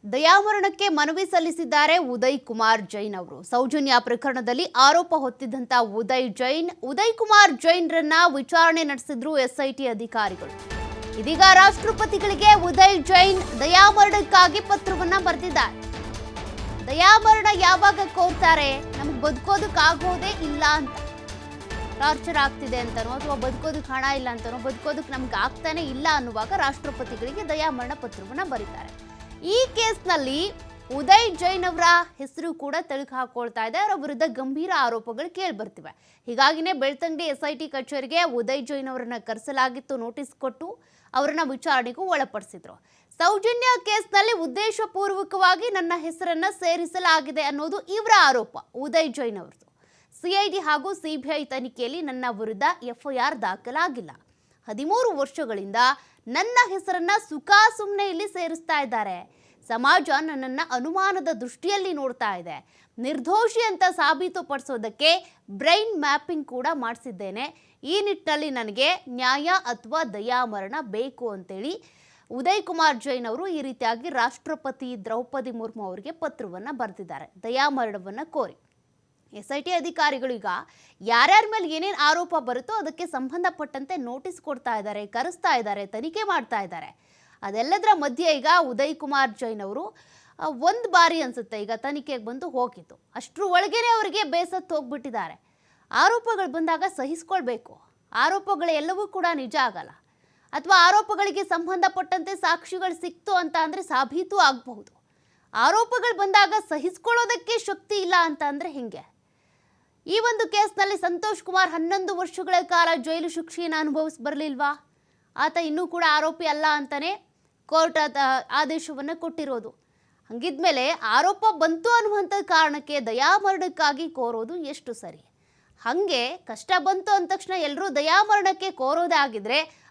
ದಯಾಮರಣಕ್ಕೆ ಮನವಿ ಸಲ್ಲಿಸಿದ್ದಾರೆ ಉದಯ್ ಕುಮಾರ್ ಜೈನ್ ಅವರು. ಸೌಜನ್ಯ ಪ್ರಕರಣದಲ್ಲಿ ಆರೋಪ ಹೊತ್ತಿದ್ದಂತ ಉದಯ್ ಕುಮಾರ್ ಜೈನ್ರನ್ನ ವಿಚಾರಣೆ ನಡೆಸಿದ್ರು ಎಸ್ಐಟಿ ಅಧಿಕಾರಿಗಳು. ಇದೀಗ ರಾಷ್ಟ್ರಪತಿಗಳಿಗೆ ಉದಯ್ ಜೈನ್ ದಯಾಮರಣಕ್ಕಾಗಿ ಪತ್ರವನ್ನ ಬರೆದಿದ್ದಾರೆ. ದಯಾಮರಣ ಯಾವಾಗ ಕೋರ್ತಾರೆ? ನಮಗೆ ಬದುಕೋದಕ್ಕಾಗೋದೇ ಇಲ್ಲ ಅಂತ, ಟಾರ್ಚರ್ ಆಗ್ತಿದೆ ಅಂತನೋ ಅಥವಾ ಬದುಕೋದಕ್ಕೆ ಹಣ ಇಲ್ಲ ಅಂತನೋ, ಬದುಕೋದಕ್ಕೆ ನಮ್ಗೆ ಆಗ್ತಾನೆ ಇಲ್ಲ ಅನ್ನುವಾಗ ರಾಷ್ಟ್ರಪತಿಗಳಿಗೆ ದಯಾಮರಣ ಪತ್ರವನ್ನ ಬರೀತಾರೆ. ಈ ಕೇಸ್ನಲ್ಲಿ ಉದಯ್ ಜೈನ್ ಅವರ ಹೆಸರು ಕೂಡ ತಳುಕು ಹಾಕೊಳ್ತಾ ಇದೆ. ಅವರ ವಿರುದ್ಧ ಗಂಭೀರ ಆರೋಪಗಳು ಕೇಳಿ ಬರ್ತಿವೆ. ಹೀಗಾಗಿನೇ ಬೆಳ್ತಂಗಡಿ ಎಸ್ಐಟಿ ಕಚೇರಿಗೆ ಉದಯ್ ಜೈನ್ ಅವರನ್ನ ಕರೆಸಲಾಗಿತ್ತು. ನೋಟಿಸ್ ಕೊಟ್ಟು ಅವರನ್ನ ವಿಚಾರಣೆಗೂ ಒಳಪಡಿಸಿದ್ರು. ಸೌಜನ್ಯ ಕೇಸ್ನಲ್ಲಿ ಉದ್ದೇಶಪೂರ್ವಕವಾಗಿ ನನ್ನ ಹೆಸರನ್ನ ಸೇರಿಸಲಾಗಿದೆ ಅನ್ನೋದು ಇವರ ಆರೋಪ, ಉದಯ್ ಜೈನ್ ಅವರದು. ಸಿಐಡಿ ಹಾಗೂ ಸಿಬಿಐ ತನಿಖೆಯಲ್ಲಿ ನನ್ನ ವಿರುದ್ಧ ಎಫ್ಐಆರ್ ದಾಖಲಾಗಿಲ್ಲ. 13 ವರ್ಷಗಳಿಂದ ನನ್ನ ಹೆಸರನ್ನ ಸುಮ್ಮನೆ ಇಲ್ಲಿ ಸೇರಿಸ್ತಾ ಇದ್ದಾರೆ. ಸಮಾಜ ನನ್ನನ್ನ ಅನುಮಾನದ ದೃಷ್ಟಿಯಲ್ಲಿ ನೋಡ್ತಾ ಇದೆ. ನಿರ್ದೋಷಿ ಅಂತ ಸಾಬೀತುಪಡಿಸೋದಕ್ಕೆ ಬ್ರೈನ್ ಮ್ಯಾಪಿಂಗ್ ಕೂಡ ಮಾಡಿಸಿದ್ದೇನೆ. ಈ ನಿಟ್ಟಿನಲ್ಲಿ ನನಗೆ ನ್ಯಾಯ ಅಥವಾ ದಯಾಮರಣ ಬೇಕು ಅಂತೇಳಿ ಉದಯ್ ಕುಮಾರ್ ಜೈನ್ ಅವರು ಈ ರೀತಿಯಾಗಿ ರಾಷ್ಟ್ರಪತಿ ದ್ರೌಪದಿ ಮುರ್ಮು ಅವರಿಗೆ ಪತ್ರವನ್ನ ಬರೆದಿದ್ದಾರೆ, ದಯಾಮರಣವನ್ನ ಕೋರಿ. ಎಸ್ಐಟಿ ಅಧಿಕಾರಿಗಳು ಈಗ ಯಾರ್ಯಾರ ಮೇಲೆ ಏನೇನು ಆರೋಪ ಬರುತ್ತೋ ಅದಕ್ಕೆ ಸಂಬಂಧಪಟ್ಟಂತೆ ನೋಟಿಸ್ ಕೊಡ್ತಾ ಇದ್ದಾರೆ, ಕರೆಸ್ತಾ ಇದ್ದಾರೆ, ತನಿಖೆ ಮಾಡ್ತಾ ಇದ್ದಾರೆ. ಅದೆಲ್ಲದರ ಮಧ್ಯೆ ಈಗ ಉದಯ್ ಕುಮಾರ್ ಜೈನ್ ಅವರು ಒಂದು ಬಾರಿ ಅನ್ಸುತ್ತೆ ಈಗ ತನಿಖೆಗೆ ಬಂದು ಹೋಗಿದ್ದು. ಅಷ್ಟರ ಒಳಗೇನೆ ಅವರಿಗೆ ಬೇಸತ್ತು ಹೋಗ್ಬಿಟ್ಟಿದ್ದಾರೆ. ಆರೋಪಗಳು ಬಂದಾಗ ಸಹಿಸ್ಕೊಳ್ಬೇಕು. ಆರೋಪಗಳು ಎಲ್ಲವೂ ಕೂಡ ನಿಜ ಆಗಲ್ಲ, ಅಥವಾ ಆರೋಪಗಳಿಗೆ ಸಂಬಂಧಪಟ್ಟಂತೆ ಸಾಕ್ಷಿಗಳು ಸಿಕ್ತು ಅಂತ ಅಂದರೆ ಸಾಬೀತು ಆಗಬಹುದು. ಆರೋಪಗಳು ಬಂದಾಗ ಸಹಿಸ್ಕೊಳ್ಳೋದಕ್ಕೆ ಶಕ್ತಿ ಇಲ್ಲ ಅಂತ ಅಂದರೆ ಹಿಂಗೆ. ಈ ಒಂದು ಕೇಸ್ನಲ್ಲಿ ಸಂತೋಷ್ ಕುಮಾರ್ 11 ವರ್ಷಗಳ ಕಾಲ ಜೈಲು ಶಿಕ್ಷೆಯನ್ನು ಅನುಭವಿಸಿ ಬರಲಿಲ್ವಾ? ಆತ ಇನ್ನೂ ಕೂಡ ಆರೋಪಿ ಅಲ್ಲ ಅಂತಾನೆ ಕೋರ್ಟ್ ಆದೇಶವನ್ನು ಕೊಟ್ಟಿರೋದು. ಹಂಗಿದ್ಮೇಲೆ ಆರೋಪ ಬಂತು ಅನ್ನುವಂಥ ಕಾರಣಕ್ಕೆ ದಯಾಮರಣಕ್ಕಾಗಿ ಕೋರೋದು ಎಷ್ಟು ಸರಿ? ಹಾಗೆ ಕಷ್ಟ ಬಂತು ಅಂದ ತಕ್ಷಣ ಎಲ್ಲರೂ ದಯಾಮರಣಕ್ಕೆ ಕೋರೋದೇ ಆಗಿದ್ರೆ